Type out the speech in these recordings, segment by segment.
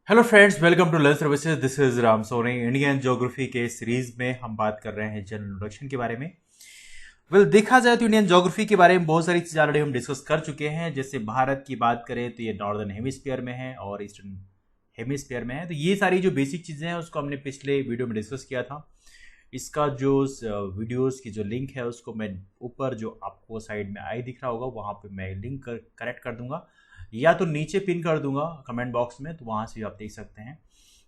Hello friends, welcome to learn services. This is Ram Soni. Indian geography के series में हम बात कर रहे हैं जनरल इंट्रोडक्शन के बारे में। देखा जाए तो इंडियन ज्योग्राफी के बारे में बहुत सारी चीज़ें ऑलरेडी हम डिस्कस कर चुके हैं। जैसे भारत की बात करें तो ये नॉर्दर्न हेमिस्फीयर में है और ईस्टर्न हेमिस्फीयर में है। तो ये सारी जो बेसिक चीज़ें हैं उसको हमने पिछले वीडियो में डिस्कस किया था। इसका जो वीडियोस की जो लिंक है उसको मैं ऊपर जो आपको साइड में आई दिख रहा होगा वहाँ पे मैं लिंक करेक्ट कर दूंगा, या तो नीचे पिन कर दूंगा कमेंट बॉक्स में, तो वहाँ से भी आप देख सकते हैं।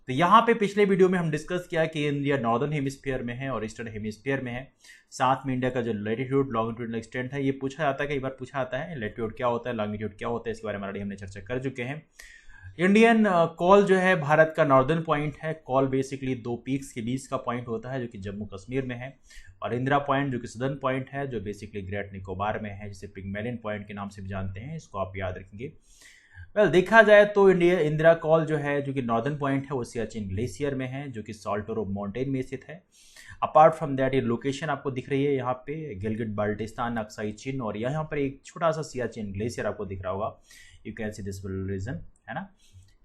तो यहाँ पे पिछले वीडियो में हम डिस्कस किया कि इंडिया नॉर्दर्न हेमिस्फीयर में है और ईस्टर्न हेमिस्फीयर में है। साथ में इंडिया का जो लेटीट्यूड लॉन्गिट्यूड एक्सटेंट है, ये पूछा जाता है, कई बार पूछा जाता है लेटीट्यूड क्या होता है, लॉन्गिट्यूड क्या होता है, इसके बारे में ऑलरेडी हमने चर्चा कर चुके हैं। इंडियन कॉल जो है भारत का नॉर्दर्न पॉइंट है। कॉल बेसिकली दो पीक्स के बीच का पॉइंट होता है जो कि जम्मू कश्मीर में है, और इंदिरा पॉइंट जो कि सदर्न पॉइंट है जो बेसिकली ग्रेट निकोबार में है, जिसे पिग्मेलियन पॉइंट के नाम से भी जानते हैं। इसको आप याद रखेंगे। देखा जाए तो इंदिरा कॉल जो है जो कि नॉर्दर्न पॉइंट है वो सियाचिन ग्लेशियर में है, जो कि सॉल्टोरो माउंटेन में स्थित है। अपार्ट फ्रॉम दैट ये लोकेशन आपको दिख रही है यहाँ पे गिलगिट बाल्टिस्तान, अक्साई चीन, और यहाँ पर एक छोटा सा सियाचिन ग्लेशियर आपको दिख रहा होगा। You can see this region, है ना।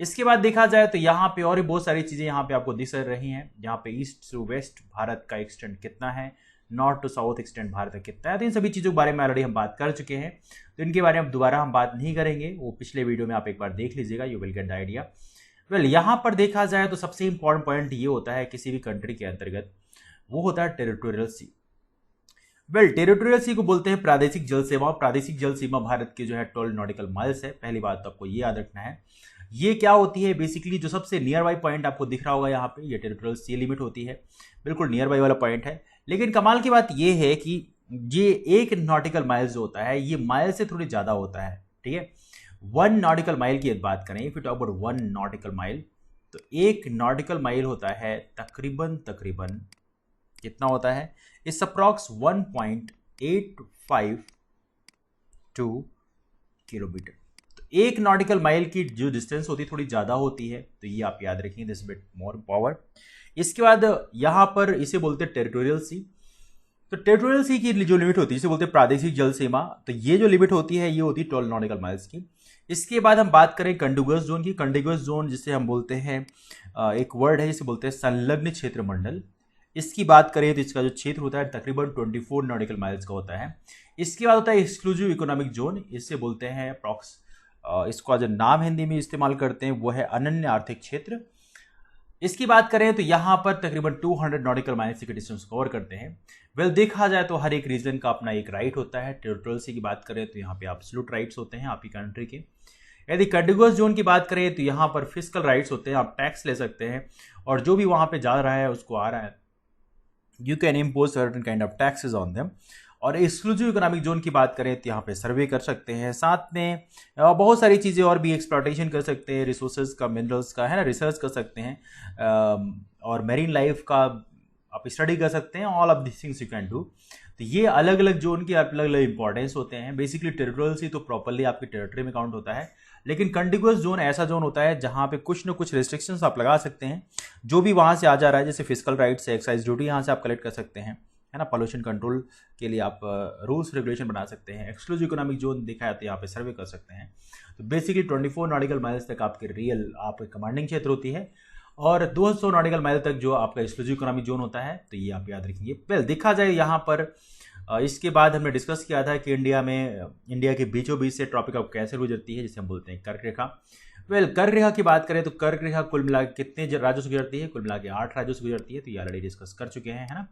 इसके बाद देखा जाए तो यहाँ पे और भी बहुत सारी चीज़ें यहाँ पे आपको दिख रही हैं। यहाँ पे ईस्ट टू वेस्ट भारत का एक्सटेंट कितना है, north to south extent Bharat का कितना है, तो इन सभी चीज़ों के बारे में ऑलरेडी हम बात कर चुके हैं। तो इनके बारे में दोबारा हम बात नहीं करेंगे, वो पिछले वीडियो में आप एक बार देख लीजिएगा, you will get the idea. यहाँ पर देखा जाए तो सबसे इंपॉर्टेंट पॉइंट ये होता है किसी भी कंट्री के अंतर्गत, वो होता है टेरिटोरियल सी। टेरिटोरियल सी को बोलते हैं प्रादेशिक जल सीमा। प्रादेशिक जल सीमा भारत की जो है 12 नॉटिकल माइल्स है। पहली बात तो आपको ये याद रखना है। ये क्या होती है, बेसिकली जो सबसे नियर बाई पॉइंट आपको दिख रहा होगा यहाँ पे, ये टेरिटोरियल सी लिमिट होती है, बिल्कुल नियर बाई वाला पॉइंट है। लेकिन कमाल की बात ये है कि ये एक नॉटिकल माइल जो होता है ये माइल से थोड़ी ज़्यादा होता है, ठीक है। 1 नॉटिकल माइल की बात करें, if you talk about 1 nautical mile, तो एक नॉटिकल माइल होता है तकरीबन तकरीबन कितना होता है, इस अप्रॉक्स 1.852 किलोमीटर। तो एक नॉटिकल माइल की जो डिस्टेंस होती है थोड़ी ज़्यादा होती है, तो ये आप याद रखेंगे, दिस बिट मोर पावर। इसके बाद यहाँ पर इसे बोलते हैं टेरिटोरियल सी। तो टेरिटोरियल सी की जो लिमिट होती है इसे बोलते हैं प्रादेशिक जल सीमा। तो ये जो लिमिट होती है ये होती है 12 नॉटिकल माइल्स की। इसके बाद हम बात करें कंटिगुअस जोन की। कंटिगुअस जोन जिसे हम बोलते हैं, एक वर्ड है जिसे बोलते हैं संलग्न क्षेत्र मंडल। इसकी बात करें तो इसका जो क्षेत्र होता है तकरीबन 24 नॉटिकल माइल्स का होता है। इसके बाद होता है एक्सक्लूसिव इकोनॉमिक जोन, इससे बोलते हैं अप्रॉक्स, इसका जो नाम हिंदी में इस्तेमाल करते हैं वो है अनन्य आर्थिक क्षेत्र। इसकी बात करें तो यहाँ पर तकरीबन 200 नॉटिकल माइल्स की डिस्टेंस कवर करते हैं। देखा जाए तो हर एक रीजन का अपना एक राइट होता है। टेरिटोरियल सी की बात करें तो यहाँ पे एब्सोल्यूट राइट्स होते हैं आपकी कंट्री के। यदि कंटिगुअस जोन की बात करें तो यहाँ पर फिस्कल राइट्स होते हैं, आप टैक्स ले सकते हैं, और जो भी वहाँ पे जा रहा है उसको आ रहा है, you can impose certain kind of taxes on them. और एक्सक्लूसिव इकोनॉमिक जोन की बात करें तो यहाँ पे सर्वे कर सकते हैं, साथ में बहुत सारी चीज़ें और भी, एक्सप्लॉटेशन कर सकते हैं, रिसोर्सेज का, मिनरल्स का, है ना, रिसर्च कर सकते हैं, और मेरीन लाइफ का आप स्टडी कर सकते हैं। All of this things you can do. तो ये अलग अलग जोन की अलग अलग इंपॉर्टेंस होते हैं। बेसिकली टेरिटोरियल सी तो प्रॉपरली आपकी टेरिटरी में काउंट होता है, लेकिन कंटिगुअस जोन ऐसा जोन होता है जहाँ पे कुछ ना कुछ रिस्ट्रिक्शंस आप लगा सकते हैं जो भी वहाँ से आ जा रहा है। जैसे फिजिकल राइट्स है, एक्साइज ड्यूटी यहाँ से आप कलेक्ट कर सकते हैं, है ना। पॉल्यूशन कंट्रोल के लिए आप रूल्स रेगुलेशन बना सकते हैं। एक्सक्लूसिव इकोनॉमिक जोन देखा है तो यहाँ पे सर्वे कर सकते हैं। तो बेसिकली 24 नॉटिकल माइल्स तक आपके रियल आपकी कमांडिंग क्षेत्र होती है, और 200 नॉटिकल माइल तक जो आपका एक्सक्लूसिव इकोनॉमिक जोन होता है। तो ये आप याद रखेंगे। देखा जाए यहाँ पर इसके बाद हमने डिस्कस किया था कि इंडिया के बीचों बीच से ट्रॉपिक ऑफ कैंसर गुजरती है, जिसे हम बोलते हैं कर्क रेखा। कर्क रेखा की बात करें तो कर्क रेखा कुल मिला के कितने राज्यों से गुजरती है, कुल मिला के 8 राज्यों से गुजरती है। तो ये ऑलरेडी डिस्कस कर चुके हैं, है ना।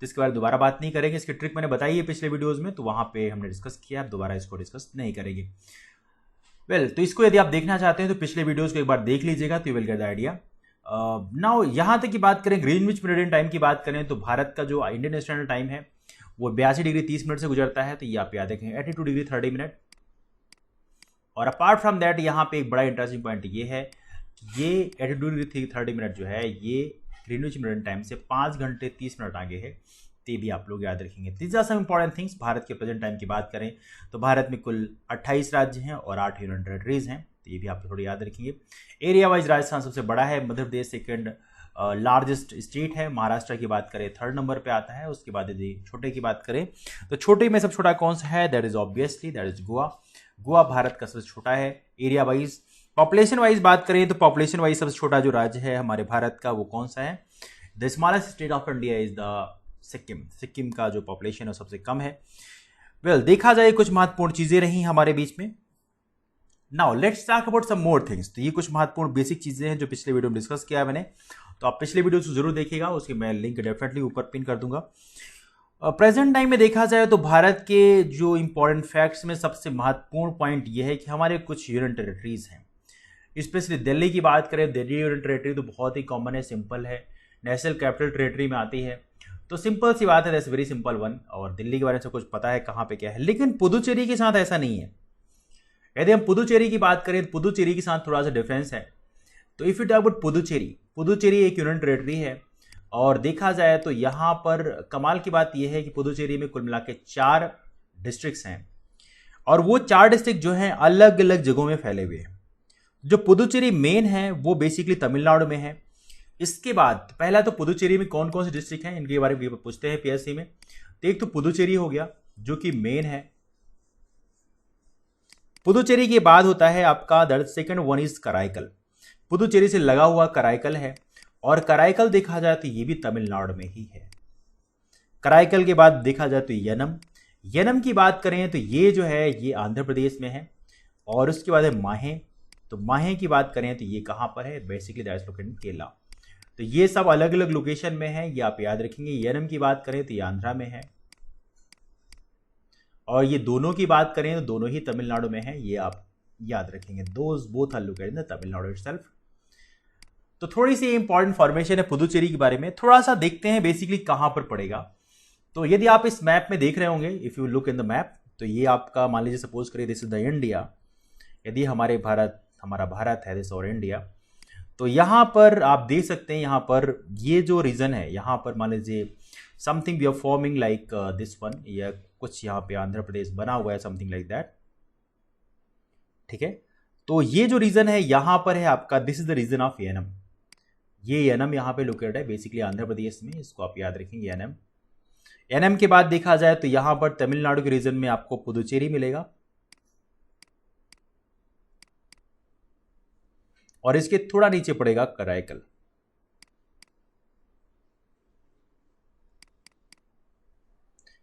तो इसके बारे में दोबारा बात नहीं करेंगे, इसकी ट्रिक मैंने बताई है पिछले वीडियोज़ में, तो वहाँ पे हमने डिस्कस किया, दोबारा इसको डिस्कस नहीं करेंगे। तो इसको यदि आप देखना चाहते हैं तो पिछले वीडियोज़ को एक बार देख लीजिएगा, तो you will get the idea. Now यहाँ तक की बात करें, ग्रीनविच मेरिडियन टाइम की बात करें तो भारत का जो इंडियन स्टैंडर्ड टाइम है वो 82 डिग्री 30 मिनट से गुजरता है। तो ये आप याद रखें, 82 डिग्री 30 मिनट। और अपार्ट फ्रॉम दैट यहाँ पे एक बड़ा इंटरेस्टिंग पॉइंट ये है कि ये 82 डिग्री 30 मिनट जो है ये ग्रीनविच मेरिडियन टाइम से 5 घंटे 30 मिनट आगे है। तो भी आप लोग याद रखेंगे। These are some important things. Bharat के प्रेजेंट टाइम की बात करें तो भारत में कुल 28 राज्य हैं और 8 यूनियन टेरिटरीज हैं। तो ये भी आप थोड़ी याद रखेंगे। एरिया वाइज राजस्थान सबसे बड़ा है, Madhya Pradesh second largest state है, महाराष्ट्र की बात करें 3rd नंबर पे आता है। उसके बाद यदि छोटे की बात करें तो छोटे में सबसे छोटा कौन सा है, that is obviously that is Goa. Goa Bharat का सबसे छोटा है एरिया वाइज। पॉपुलेशन वाइज बात करें तो पॉपुलेशन वाइज सबसे छोटा जो राज्य है हमारे भारत का वो कौन सा है? The smallest state of India is the Sikkim. Sikkim का जो पॉपुलेशन है सबसे कम है। वेल, देखा जाए कुछ महत्वपूर्ण चीजें रही हमारे बीच में। Now let's talk about some more things. तो ये कुछ महत्वपूर्ण बेसिक चीजें हैं जो पिछले वीडियो में डिस्कस किया है मैंने, तो आप पिछले वीडियो को जरूर देखिएगा, उसकी मैं लिंक डेफिनेटली ऊपर पिन कर दूंगा। प्रेजेंट टाइम में देखा जाए तो भारत के जो इंपॉर्टेंट फैक्ट्स में सबसे महत्वपूर्ण पॉइंट ये है कि हमारे कुछ यूनियन टेरिटरीज हैं। स्पेशली दिल्ली की बात करें, दिल्ली यूनियन टेरिटरी तो बहुत ही कॉमन है, सिंपल है, नेशनल कैपिटल टेरिटरी में आती है, तो सिंपल सी बात है, दैट्स वेरी सिंपल वन। और दिल्ली के बारे में सब कुछ पता है कहाँ पे क्या है। लेकिन पुदुचेरी के साथ ऐसा नहीं है। यदि हम पुदुचेरी की बात करें तो पुदुचेरी के साथ थोड़ा सा डिफरेंस है। तो if you talk about Puducherry, Puducherry एक यूनियन टेरिटरी है और देखा जाए तो यहाँ पर कमाल की बात यह है कि पुदुचेरी में कुल मिला के 4 डिस्ट्रिक्ट्स हैं और वो 4 डिस्ट्रिक्ट जो हैं अलग अलग जगहों में फैले हुए हैं। जो पुदुचेरी मेन है वो बेसिकली तमिलनाडु में है। इसके बाद पहला तो पुदुचेरी में कौन कौन से डिस्ट्रिक्ट हैं इनके बारे में पूछते हैं पीएससी में। तो एक तो पुदुचेरी हो गया जो कि मेन है। पुदुचेरी के बाद होता है आपका the second one is Karaikal. Puducherry से लगा हुआ कराईकल है और कराईकल देखा जाए तो ये भी तमिलनाडु में ही है। कराईकल के बाद देखा जाए तो यनम। यनम की बात करें तो ये जो है ये आंध्र प्रदेश में है। और उसके बाद है माहे। तो माहे की बात करें तो ये कहां पर है? Basically that is located in Kerala. तो ये सब अलग अलग लोकेशन में है, ये आप याद रखेंगे। यनम की बात करें तो ये आंध्रा में है और ये दोनों की बात करें तो दोनों ही तमिलनाडु में है, ये आप याद रखेंगे। Those both are located in Tamil Nadu itself. तो थोड़ी सी इंपॉर्टेंट फॉर्मेशन है पुदुचेरी के बारे में, थोड़ा सा देखते हैं बेसिकली कहां पर पड़ेगा। तो यदि आप इस मैप में देख रहे होंगे, if you look in the map, तो ये आपका मान लीजिए सपोज करिए दिस इज द इंडिया। यदि हमारा भारत है दिस और इंडिया, तो यहां पर आप देख सकते हैं यहां पर ये जो रीजन है यहां पर मान लीजिए something we are forming like this one, या कुछ यहां पे आंध्र प्रदेश बना हुआ है समथिंग लाइक दैट। ठीक है, तो ये जो रीजन है यहां पर है आपका, this is the region of Yanam. ये एनम यहां पे लोकेटेड है बेसिकली आंध्र प्रदेश में, इसको आप याद रखेंगे एनम। एनम के बाद देखा जाए तो यहां पर तमिलनाडु के रीजन में आपको पुदुचेरी मिलेगा और इसके थोड़ा नीचे पड़ेगा कराईकल।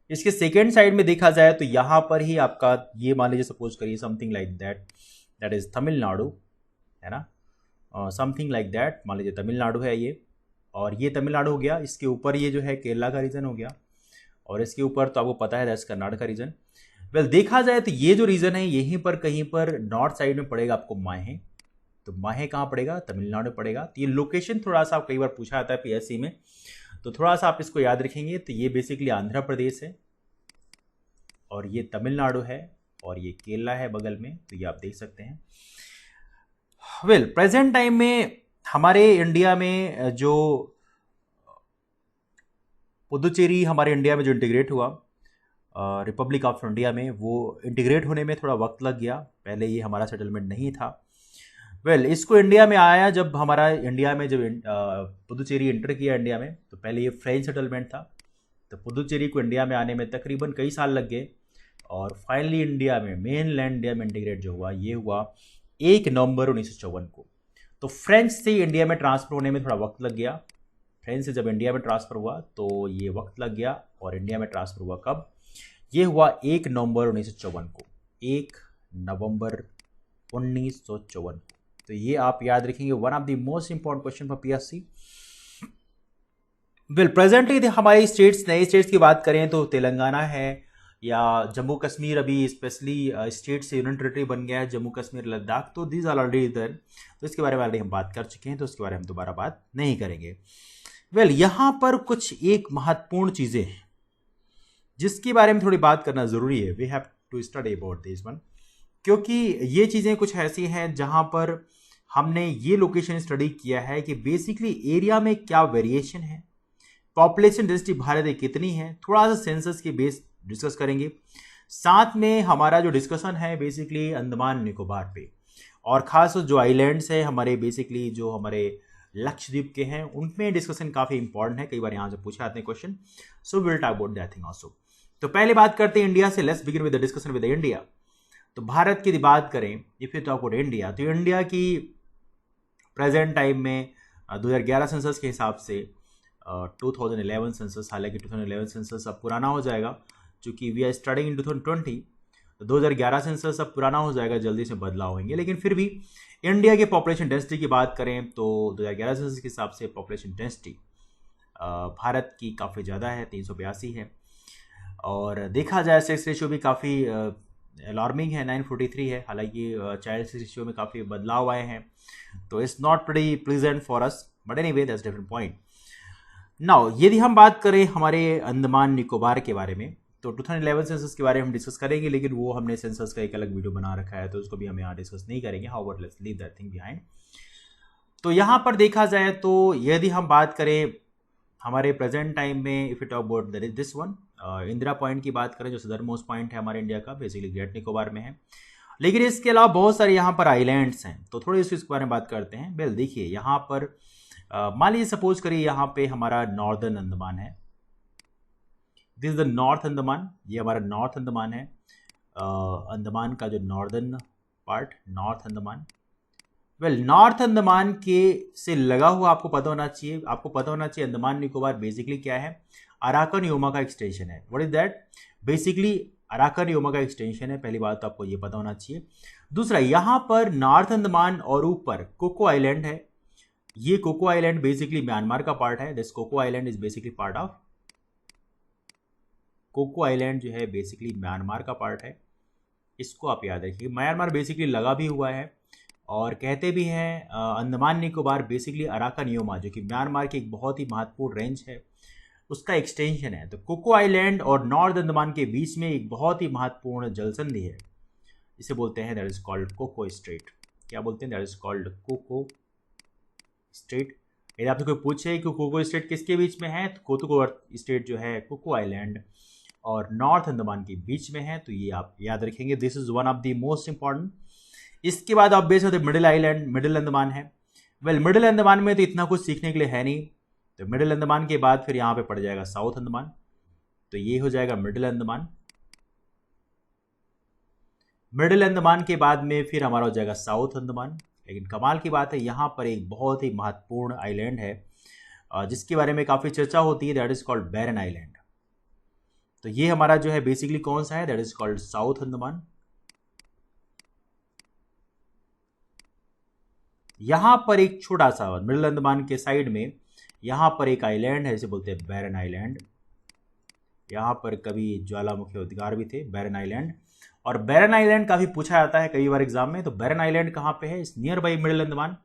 इसके सेकेंड साइड में देखा जाए तो यहां पर ही आपका ये मान लीजिए सपोज करिए something like that is Tamil Nadu, है ना, समथिंग लाइक दैट। मान लीजिए तमिलनाडु है ये, और ये तमिलनाडु हो गया। इसके ऊपर ये जो है केरला का रीजन हो गया और इसके ऊपर तो आपको पता है दैट्स कर्नाटक का रीजन। वेल, देखा जाए तो ये जो रीजन है यहीं पर कहीं पर नॉर्थ साइड में पड़ेगा आपको माहे। तो माहे कहाँ पड़ेगा? तमिलनाडु पड़ेगा। तो ये लोकेशन थोड़ा सा कई बार पूछा जाता है पीएससी में, तो थोड़ा सा आप इसको याद रखेंगे। तो ये बेसिकली आंध्र प्रदेश है और ये तमिलनाडु है और ये केरला है बगल में, तो ये आप देख सकते हैं। वेल, प्रेजेंट टाइम में हमारे इंडिया में जो पुदुचेरी हमारे इंडिया में जो इंटीग्रेट हुआ रिपब्लिक ऑफ इंडिया में, वो इंटीग्रेट होने में थोड़ा वक्त लग गया। पहले ये हमारा सेटलमेंट नहीं था। वेल, इसको इंडिया में आया जब हमारा इंडिया में जब पुदुचेरी इंटर किया इंडिया में, तो पहले ये फ्रेंच सेटलमेंट था। तो पुदुचेरी को इंडिया में आने में तकरीबन कई साल लग गए और फाइनली इंडिया में मेन लैंड इंडिया में इंटीग्रेट जो हुआ ये हुआ 1 नवंबर 1954 को। तो फ्रेंच से इंडिया में ट्रांसफर होने में थोड़ा वक्त लग गया। फ्रेंच से जब इंडिया में ट्रांसफर हुआ तो ये वक्त लग गया और इंडिया में ट्रांसफर हुआ कब? ये हुआ 1 नवंबर 1954 को। 1 नवंबर 1954 को। तो ये आप याद रखेंगे, one of the most important question for PSC. Well, presently हमारे स्टेट्स, नए स्टेट्स की बात करें तो तेलंगाना है या जम्मू कश्मीर, अभी स्पेशली स्टेट से यूनियन टेरिटरी बन गया है जम्मू कश्मीर लद्दाख, तो दिस आर ऑलरेडी इधर। तो इसके बारे में ऑलरेडी हम बात कर चुके हैं, तो उसके बारे में हम दोबारा बात नहीं करेंगे। वेल, यहाँ पर कुछ एक महत्वपूर्ण चीज़ें हैं जिसके बारे में थोड़ी बात करना ज़रूरी है। We have to study about this one, क्योंकि ये चीज़ें कुछ ऐसी हैं जहाँ पर हमने ये लोकेशन स्टडी किया है कि बेसिकली एरिया में क्या वेरिएशन है, पॉपुलेशन डेंसिटी भारत में कितनी है, थोड़ा सा सेंसस के बेस डिस्कस करेंगे। साथ में हमारा जो डिस्कशन है बेसिकली अंडमान निकोबार पे, और खास जो आइलैंड्स है हमारे बेसिकली जो हमारे लक्षद्वीप के हैं उनमें डिस्कशन काफ़ी इंपॉर्टेंट है, कई बार यहाँ से पूछे आते हैं question. So will talk about that thing also. तो पहले बात करते हैं इंडिया से। Let's begin with the discussion with India. तो भारत की बात करें, if you talk about India, तो इंडिया की प्रेजेंट टाइम में 2011 सेंसस के हिसाब से 2011 सेंसस, हालांकि 2011 सेंसस अब पुराना हो जाएगा क्योंकि वी आर स्टार्टिंग इन 2020, तो 2011 सेंसस अब पुराना हो जाएगा, जल्दी से बदलाव होंगे। लेकिन फिर भी इंडिया के पॉपुलेशन डेंसिटी की बात करें तो 2011 सेंसस के हिसाब से पॉपुलेशन डेंसिटी भारत की काफ़ी ज़्यादा है, 382 है। और देखा जाए सेक्स रेशियो भी काफ़ी अलार्मिंग है, 943 है। हालांकि चाइल्ड सेक्स रेशियो में काफ़ी बदलाव आए हैं, तो it's not pretty pleasant for us, but anyway that's different point. Now यदि हम बात करें हमारे अंडमान निकोबार के बारे में, तो 2011 सेंसस के बारे में हम डिस्कस करेंगे, लेकिन वो हमने सेंसस का एक अलग वीडियो बना रखा है, तो उसको भी हम यहाँ डिस्कस नहीं करेंगे। However let's leave that thing behind. तो यहाँ पर देखा जाए तो यदि हम बात करें हमारे प्रेजेंट टाइम में, if you talk about this one, Indira point की बात करें जो सदर्न मोस्ट पॉइंट है हमारे इंडिया का, बेसिकली ग्रेट निकोबार में है। लेकिन इसके अलावा बहुत सारे यहाँ पर आइलैंड्स हैं, तो थोड़ी इसके बारे में बात करते हैं। वेल देखिए, यहाँ पर मान लीजिए सपोज करिए यहाँ पे हमारा नॉर्दर्न अंडमान है, this is the north Andaman, ये हमारा नॉर्थ अंडमान है, अंडमान का जो northern part, north Andaman. Well north Andaman के से लगा हुआ आपको पता होना चाहिए, अंडमान निकोबार बेसिकली क्या है, अराकन योमा का एक्सटेंशन है। What is that? Basically Arakan Yoma का एक्सटेंशन है, पहली बात तो आपको ये पता होना चाहिए। दूसरा, यहाँ पर नॉर्थ अंडमान और ऊपर कोको आइलैंड है, ये कोको आइलैंड बेसिकली म्यांमार का पार्ट है। This Coco island is basically part of, Coco island जो है बेसिकली म्यांमार का पार्ट है, इसको आप याद रखिए। म्यांमार बेसिकली लगा भी हुआ है, और कहते भी हैं Andaman Nicobar basically Arakan Yoma, जो कि म्यांमार की एक बहुत ही महत्वपूर्ण रेंज है, उसका एक्सटेंशन है। तो कोको आइलैंड और नॉर्थ अंडमान के बीच में एक बहुत ही महत्वपूर्ण जलसंधि है, इसे बोलते हैं that is called Coco strait. क्या बोलते हैं? That is called Coco strait. यदि आपसे कोई पूछे कि कोको स्ट्रेट किसके बीच में है, तो कोको स्ट्रेट जो है कोको आइलैंड और नॉर्थ अंडमान के बीच में है, तो ये आप याद रखेंगे। This is one of the most important. इसके बाद आप बेस होते मिडिल आइलैंड, मिडिल अंडमान है। वेल मिडिल अंडमान में तो इतना कुछ सीखने के लिए है नहीं, तो मिडिल अंडमान के बाद फिर यहाँ पे पड़ जाएगा साउथ अंडमान, तो ये हो जाएगा मिडिल अंडमान। मिडिल अंडमान के बाद में फिर हमारा हो जाएगा साउथ अंडमान। लेकिन कमाल की बात है, यहाँ पर एक बहुत ही महत्वपूर्ण आइलैंड है जिसके बारे में काफ़ी चर्चा होती है, that is called Barren island. तो ये हमारा जो है बेसिकली कौन सा है, that is called south Andaman. यहां पर एक छोटा सा मिडिल अंडमान के साइड में यहां पर एक आइलैंड है, जिसे बोलते हैं बैरन आइलैंड। यहां पर कभी ज्वालामुखी उद्गार भी थे, बैरन आइलैंड। और बैरन आइलैंड काफी पूछा जाता है कई बार एग्जाम में, तो बैरन आइलैंड कहां पे है? इस नियर बाई मिडिल अंडमान,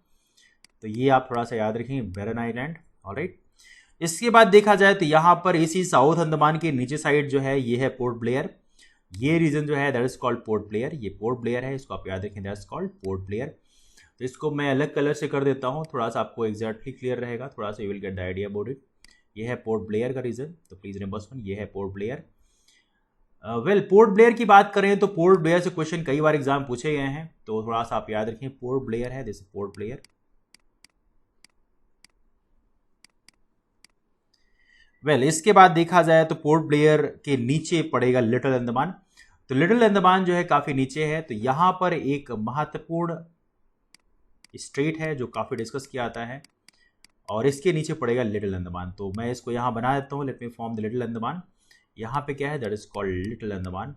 तो ये आप थोड़ा सा याद रखेंगे, बैरन आइलैंड। ऑलराइट, इसके बाद देखा जाए तो यहां पर इसी साउथ अंडमान के नीचे साइड जो है ये है पोर्ट ब्लेयर। ये रीजन जो है that is called port Blair, ये पोर्ट ब्लेयर है, इसको आप याद रखें, that is called port Blair. तो इसको मैं अलग कलर से कर देता हूँ, थोड़ा सा आपको एग्जैक्टली क्लियर रहेगा, थोड़ा सा you will get the idea about it. ये है पोर्ट ब्लेयर का रीजन, तो प्लीज रिमेंबर वन, ये है port Blair. Well port Blair की बात करें तो पोर्ट ब्लेयर से क्वेश्चन कई बार एग्जाम पूछे गए हैं, तो थोड़ा सा आप याद रखें, पोर्ट ब्लेयर है, दिस पोर्ट ब्लेयर। वेल इसके बाद देखा जाए तो पोर्ट ब्लेयर के नीचे पड़ेगा लिटिल अंडमान। तो लिटिल अंडमान जो है काफी नीचे है, तो यहां पर एक महत्वपूर्ण स्ट्रेट है जो काफी डिस्कस किया जाता है, और इसके नीचे पड़ेगा लिटिल अंडमान। तो मैं इसको यहां बना देता हूं, let me form the little Andaman. यहां पे क्या है, that is called little Andaman.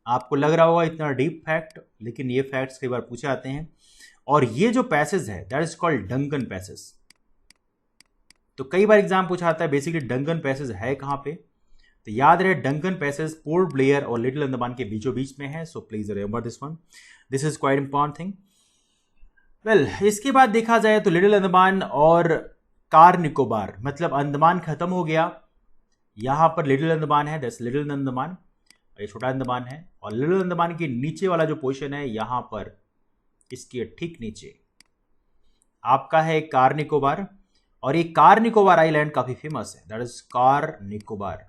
आपको लग रहा होगा इतना डीप फैक्ट, लेकिन ये फैक्ट्स कई बार पूछे जाते हैं। और ये जो पैसेज है that is called Duncan passage. तो कई बार एग्जाम पूछा जाता है बेसिकली डंकन पैसेज है कहां पे, तो याद रहे डंकन पैसेज पोर्ट ब्लेयर और लिटिल अंडमान के बीचों बीच में है, सो please remember this one, this is quite important thing. Well इसके बाद देखा जाए तो लिटिल अंडमान और कार निकोबार, मतलब अंडमान खत्म हो गया, यहां पर लिटिल अंडमान है, दैट्स लिटिल अंडमान, ये छोटा अंडमान है। और लिटिल अंडमान के नीचे वाला जो पोर्शन है यहां पर इसके ठीक नीचे आपका है कार निकोबार, और ये कार निकोबार आइलैंड काफी फेमस है, that is car Nicobar.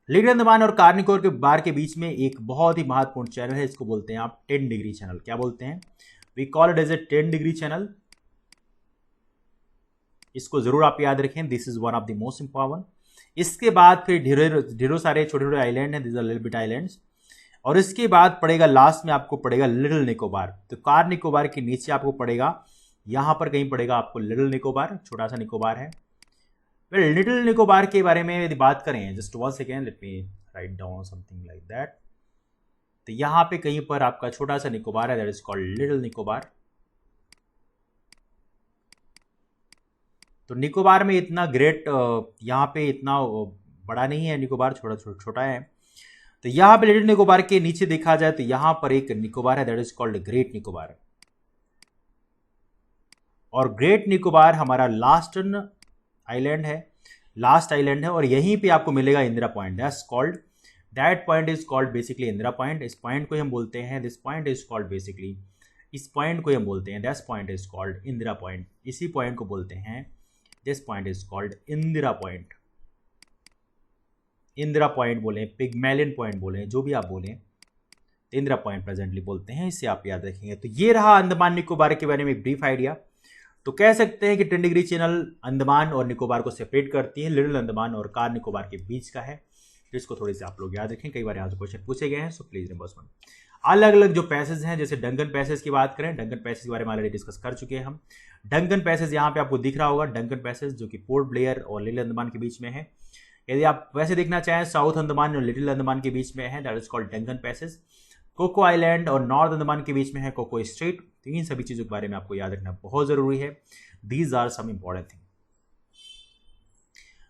Little Andaman और कार निकोबार के बीच में एक बहुत ही महत्वपूर्ण चैनल है, इसको बोलते हैं आप 10 डिग्री चैनल। क्या बोलते हैं? We call it as a 10 degree channel. इसको जरूर आप याद रखें, this is one of the most important. इसके बाद फिर ढेरों सारे छोटे छोटे आइलैंड हैं, this are little bit islands. और इसके बाद पड़ेगा लास्ट में आपको पड़ेगा लिटिल निकोबार। तो कार निकोबार के नीचे आपको पड़ेगा, यहां पर कहीं पड़ेगा आपको लिटिल निकोबार, छोटा सा निकोबार है। वेल लिटिल निकोबार के बारे में यदि बात करें, just one second, let me write down something like that. तो यहां पे कहीं पर आपका छोटा सा निकोबार है, that is called little Nicobar. तो निकोबार में इतना ग्रेट, यहाँ पे इतना बड़ा नहीं है निकोबार, छोटा है। तो यहाँ पे लिटिल निकोबार के नीचे देखा जाए तो यहाँ पर एक निकोबार है, that is called great Nicobar. और ग्रेट निकोबार हमारा लास्ट आइलैंड है, लास्ट आइलैंड है, और यहीं पे आपको मिलेगा Indira point, that point is called basically Indira point. इस पॉइंट को हम बोलते हैं, this point is called basically, इस पॉइंट को हम बोलते हैं, that point is called Indira point. इसी पॉइंट को बोलते हैं, this point is called Indira point. Indira point बोले, पिग्मेलियन पॉइंट बोले, जो भी आप बोले, इंदिरा पॉइंट प्रेजेंटली बोलते हैं, इससे आप याद रखेंगे। तो ये रहा अंडमान निकोबार के बारे में एक ब्रीफ आइडिया। तो कह सकते हैं कि 10 डिग्री चैनल अंडमान और निकोबार को सेपरेट करती है, लिटिल अंडमान और कार निकोबार के बीच का है, जिसको थोड़े से आप लोग याद रखें, कई बार यहाँ से क्वेश्चन पूछे गए हैं, सो प्लीज रिमेंबर वन। अलग अलग जो पैसेज हैं, जैसे डंकन पैसेज की बात करें, डंकन पैसेज के बारे में ऑलरेडी डिस्कस कर चुके हैं हम। डंकन पैसेज यहाँ पे आपको दिख रहा होगा, डंकन पैसेज जो कि पोर्ट ब्लेयर और लिटिल अंडमान के बीच में है। यदि आप वैसे देखना चाहें, साउथ अंडमान और लिटिल अंडमान के बीच में है, that is called Duncan passage. Coco island और नॉर्थ अंडमान के बीच में है कोको स्ट्रेट। तो इन सभी चीजों के बारे में आपको याद रखना बहुत जरूरी है। These are some important thing.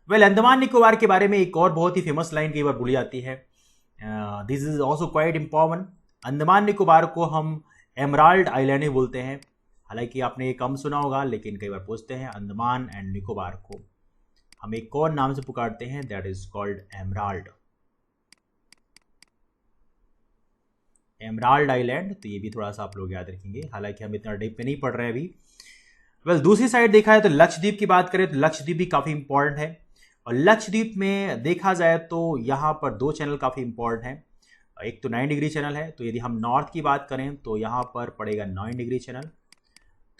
Well Andaman Nicobar के बारे में एक और बहुत ही फेमस लाइन कई बार बोली जाती है, this is also quite important. Andaman Nicobar को हम एमराल्ड आइलैंड ही बोलते हैं। हालांकि आपने ये कम सुना होगा, लेकिन कई बार पूछते हैं अंडमान एंड निकोबार को हम एक और नाम से पुकारते हैं, that is called emerald, emerald island. तो ये भी थोड़ा सा आप लोग याद रखेंगे, हालांकि हम इतना डीप में नहीं पढ़ रहे हैं अभी। वेल दूसरी साइड देखा है तो लक्षद्वीप की बात करें तो लक्षद्वीप भी काफी इंपॉर्टेंट है। और लक्षद्वीप में देखा जाए तो यहाँ पर दो चैनल काफी इंपॉर्टेंट है। एक तो 9 डिग्री चैनल है, तो यदि हम नॉर्थ की बात करें तो यहाँ पर पड़ेगा 9 डिग्री चैनल।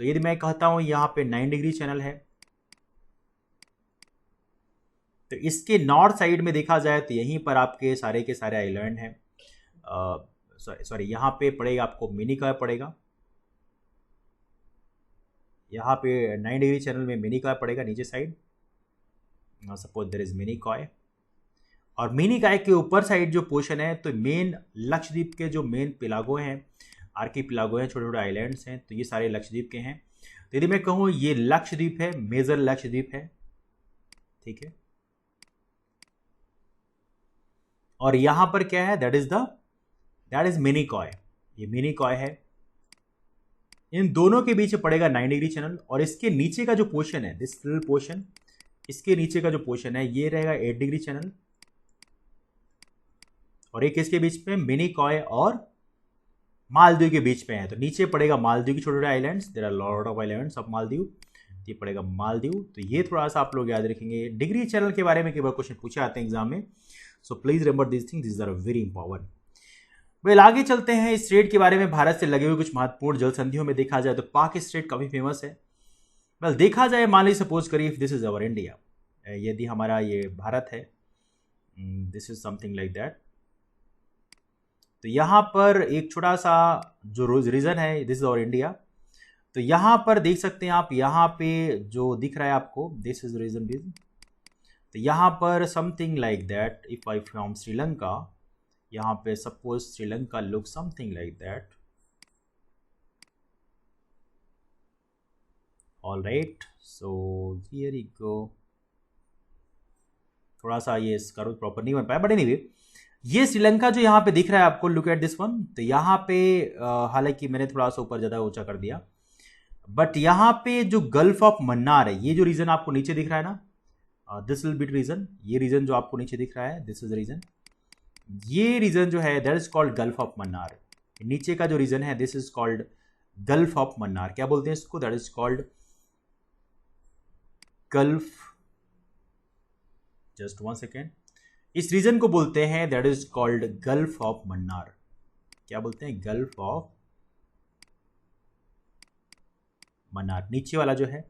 तो यदि मैं कहता हूं यहाँ पे 9 डिग्री चैनल है, तो इसके नॉर्थ साइड में देखा जाए तो यहीं पर आपके सारे के सारे आइलैंड हैं। सॉरी यहाँ पे पड़ेगा आपको मिनिकॉय पड़ेगा, यहाँ पे 9 डिग्री चैनल में मिनिकॉय पड़ेगा नीचे side, suppose there is Minicoy. और मिनिकॉय के ऊपर साइड जो पोर्शन है, तो मेन लक्षद्वीप के जो मेन पिलागो हैं, आर्की पिलागो हैं, छोटे छोटे आइलैंड्स हैं, तो ये सारे लक्षद्वीप के हैं। तो यदि मैं कहूँ ये लक्षद्वीप है, मेजर लक्षद्वीप है, ठीक है। और यहां पर क्या है, दैट इज मिनिकॉय, ये मिनिकॉय है। इन दोनों के बीच पड़ेगा 9 डिग्री चैनल। और इसके नीचे का जो पोर्शन है, दिस लिटिल पोर्शन, इसके नीचे का जो पोर्शन है ये रहेगा 8 डिग्री चैनल। और एक इसके बीच में मिनिकॉय और मालदीव के बीच में है, तो नीचे पड़ेगा मालदीव के छोटे छोटे islands, there are lot of islands of Maldives, ये पड़ेगा मालदीव। तो ये थोड़ा सा आप लोग याद रखेंगे। डिग्री चैनल के बारे में कई बार क्वेश्चन पूछे आते हैं एग्जाम में, so please remember this thing, this are very important. Well आगे चलते हैं इस स्टेट के बारे में। भारत से लगे हुए कुछ महत्वपूर्ण जल संधियों में देखा जाए तो पाक स्टेट काफी फेमस है। वेल देखा जाए, मान लीजिए सपोज करिए दिस इज अवर इंडिया, यदि हमारा ये भारत है, this is something like that. तो यहाँ पर एक छोटा सा जो रीजन है, दिस इज अवर इंडिया। तो यहाँ पर देख सकते हैं आप, यहाँ पे जो दिख रहा है आपको, दिस इज रीजन। तो यहाँ पर something like that, if I from Sri Lanka, यहाँ पे suppose Sri Lanka look something like that, all right. So here you go, थोड़ा सा ये करो प्रॉपर नहीं बन पाया, बट एनीवे ये श्रीलंका जो यहाँ पे दिख रहा है आपको, लुक एट दिस वन। तो यहाँ पे हालांकि मैंने थोड़ा सा ऊपर ज़्यादा ऊंचा कर दिया, बट यहाँ पे जो गल्फ ऑफ मन्नार है, ये जो रीजन आपको नीचे दिख रहा है ना, दिस विल बिट रीजन, ये रीजन जो आपको नीचे दिख रहा है, दिस इज रीजन, ये रीजन जो है that is called gulf of Mannar. नीचे का जो रीजन है, this is called gulf of Mannar. क्या बोलते हैं इसको, that is called gulf, just one second, इस रीजन को बोलते हैं that is called gulf of Mannar. क्या बोलते हैं, गल्फ ऑफ मन्नार, नीचे वाला जो है।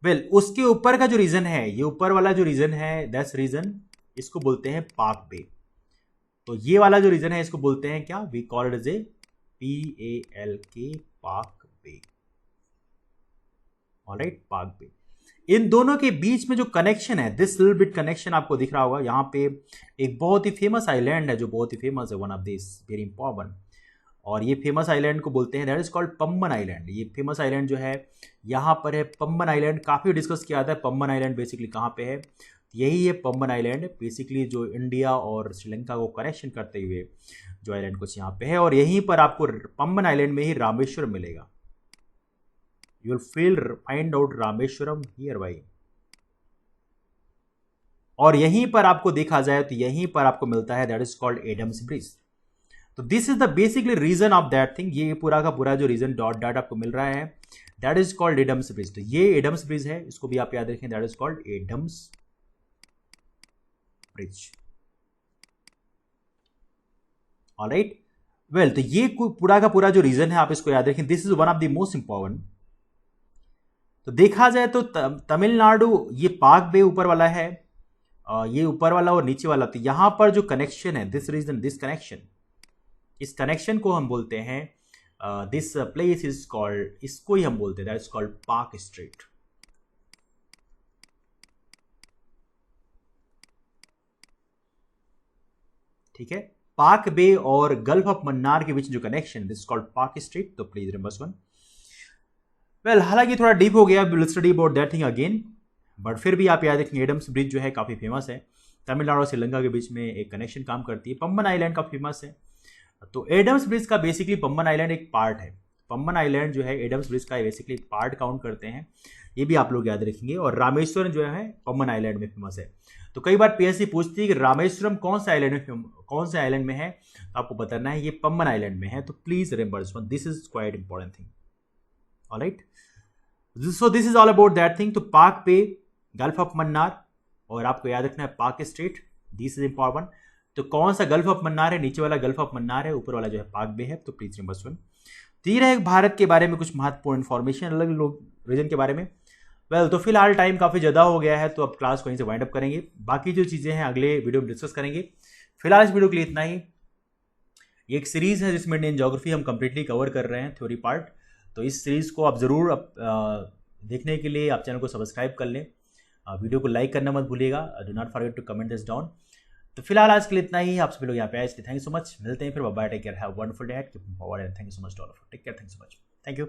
वेल उसके ऊपर का जो रीजन है, ये ऊपर वाला जो रीजन है, दैट्स रीजन, इसको बोलते हैं पाक बे। तो ये वाला जो रीजन है इसको बोलते हैं क्या, we call it as a PALK, Palk bay. Alright, पाक बे। इन दोनों के बीच में जो कनेक्शन है, दिस लिटिल बिट कनेक्शन आपको दिख रहा होगा यहाँ पे। एक बहुत ही फेमस आइलैंड है जो बहुत ही फेमस है, one of this very important. और ये फेमस आइलैंड को बोलते हैं, that is called Pamban island. ये फेमस आइलैंड जो है यहाँ पर है, पम्बन आइलैंड। काफ़ी डिस्कस किया था पम्बन आइलैंड बेसिकली कहाँ पे है। यही है पम्बन आइलैंड, बेसिकली जो इंडिया और श्रीलंका को कनेक्शन करते हुए जो आइलैंड कुछ यहाँ पे है। और यहीं पर आपको पम्बन आइलैंड में ही रामेश्वरम मिलेगा। You will find out Rameswaram here by. और यहीं पर आपको देखा जाए तो यहीं पर आपको मिलता है, that is called Adam's bridge. तो this is the basically reason of that thing. ये पूरा का पूरा जो रीजन डॉट डॉट आपको मिल रहा है, that is called Adam's bridge. तो ये एडम्स ब्रिज है, इसको भी आप याद रखें, that is called Adam's bridge. Alright, well तो ये पूरा का पूरा जो रीजन है आप इसको याद रखें, this is one of the most important. तो देखा जाए तो तमिलनाडु, ये पाक बे ऊपर वाला है, ये ऊपर वाला और नीचे वाला। तो यहां पर जो कनेक्शन है, दिस रीजन, दिस कनेक्शन, इस कनेक्शन को हम बोलते हैं, दिस प्लेस इज कॉल्ड, इसको ही हम बोलते हैं, दैट इज कॉल्ड पाक स्ट्रेट। ठीक है, पाक बे और गल्फ ऑफ मन्नार के बीच जो कनेक्शन, दिस कॉल्ड पाक स्ट्रेट। तो प्लीज रिमेंबर वन। वेल हालांकि थोड़ा डीप हो गया, will study about that thing again, but फिर भी आप याद रखेंगे एडम्स ब्रिज जो है काफ़ी फेमस है। तमिलनाडु और श्रीलंका के बीच में एक कनेक्शन काम करती है। पम्बन आइलैंड का फेमस है। तो एडम्स ब्रिज का बेसिकली पम्बन आइलैंड एक पार्ट है। पम्बन आइलैंड जो है एडम्स ब्रिज का बेसिकली पार्ट काउंट करते हैं, ये भी आप लोग याद रखेंगे। और रामेश्वरम जो है पम्बन आइलैंड में फेमस है। तो कई बार PSC पूछती है कि रामेश्वरम कौन से आइलैंड में है, तो आपको बताना है ये पम्बन आइलैंड में है। तो please remember this is quite important thing. Alright, so this is all about that thing. तो पाक पे, गल्फ ऑफ मन्नार, और आपको याद रखना है पाक स्ट्रेट, दिस इज इंपॉर्टेंट। तो कौन सा गल्फ ऑफ मन्नार है, नीचे वाला गल्फ ऑफ मन्नार है, ऊपर वाला जो है पाक बे है। तो प्लीज रिमेंबर वन। तो ये रहे भारत के बारे में कुछ महत्वपूर्ण इन्फॉर्मेशन अलग लोग रीजन के बारे में। वेल तो फिलहाल टाइम काफ़ी ज़्यादा हो गया है, तो अब क्लास को यहीं से वाइंड अप करेंगे। बाकी जो चीज़ें हैं अगले वीडियो में डिस्कस करेंगे। फिलहाल इस वीडियो के लिए इतना ही। ये एक सीरीज़ है जिसमें इंडियन ज्योग्राफी हम कंप्लीटली कवर कर रहे हैं, थ्योरी पार्ट। तो इस सीरीज़ को आप ज़रूर देखने के लिए आप चैनल को सब्सक्राइब कर लें। वीडियो को लाइक करना मत भूलिएगा। Do not forget to comment this down. तो फिलहाल आज के लिए इतना ही। आप सभी लोग यहाँ पे आए, इसलिए थैंक यू सो मच। मिलते हैं फिर, bye, take care, have wonderful day, keep moving forward and thank you so much to all of you. Take care, thank you so much, thank you.